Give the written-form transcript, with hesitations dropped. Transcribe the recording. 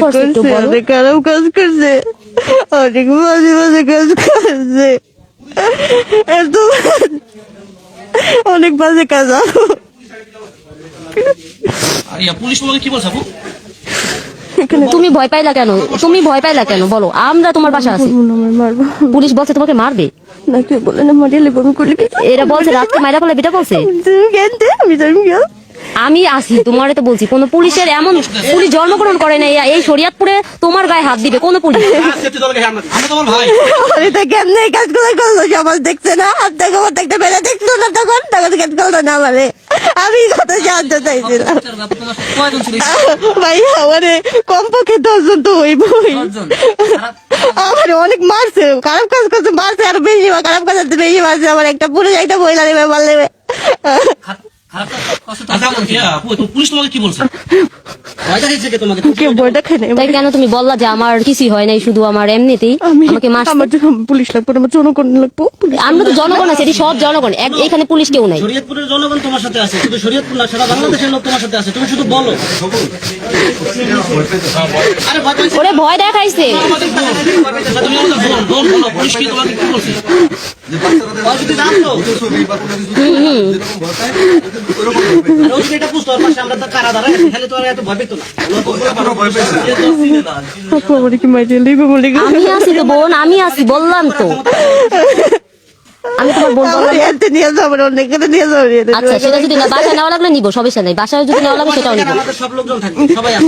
করছে একটু বলো। অনেক খারাপ কাজ করছে, অনেক বাজে বাজে কাজ করছে, এত অনেক বাজে কাজ। পুলিশ তোমাকে কি বলছে আপু? তুমি ভয় পাইলা কেন? তুমি ভয় পাইলা কেন বলো? আমরা তোমার পাশে আছি। মারবো পুলিশ বলছে তোমাকে মারবে। না, কেউ বলে না মারিলে বমি করলে। এরা বলছে রাতকে মাইরা ফেলে, এটা বলছে। আমি জানি না। আমি আসি, তোমারে তো বলছি, কোন পুলিশের এমন পুলিশ জন্মগ্রহণ করে নাই এই শরিয়তপুরে তোমার গায়ে হাত দিবে কোন পুলিশ? আমরা তোমার ভাই। আরে তা কেমনে এই কাজগুলো করলো, সমাজ দেখছে না? আপনাকে প্রত্যেকটা বেলা দেখলো না, তখন তখন কাজ করলো না আমারে। আমি কত সাহায্য চাইছিলাম কয়জন ছিল? ভাই, আমারে কমপক্ষে 10 জন তো হইবই। আমার অনেক মারছে, খারাপ কাজ করছে, মারছে আরো বেশি, খারাপ কাজ করতে বেশি মারছে। আমার একটা পুরুষ একটা মহিলা নেবে মারলে। পুলিশ তোমাকে কি বলছে? কেউ বইটা খেয়ে নেই। তাই কেন তুমি বললা যে আমার কিছুই হয় নাই, শুধু আমার এমনিতেই আমাকে মারছে? আমার জন্য পুলিশ লাগবে না, আমার জনগণ লাগবো। আমরা তো জনগণ আছে, এটি সব জনগণ, এখানে পুলিশ কেউ নাই। শরীয়তপুরের জনগণ তোমার সাথে আছে, শুধু শরীয়তপুর না, সারা বাংলাদেশের লোক তোমার সাথে আছে। তুমি শুধু বলো। আরে ভয় পাইছে? ওরে ভয় দেখাইছে। তুমি আমাদের বোন, বলো পুলিশ কি তোমাকে কি বলছে? যদি জানতো আর ওদিকে এটা বুঝতো, ওর পাশে আমরা তো কারা দাঁড়ায় আছি, তাহলে তো আর এত ভয় পেতো না। আমার কি মাইরে লইবে বলে গেছে। আমি আছি তো বোন, আমি আছি, বললাম তো। আমি তোমার বোন বললাম। এতে নিয়ে যাবো, অনেক নিয়ে যাবো। আচ্ছা, সেটা যদি না বাসায় নেওয়া লাগলে নিবো, সমস্যা নাই। বাসায় যদি নেওয়া লাগে সেটাও নিবো। আমাদের সব লোকজন থাকবে, সবাই আছে।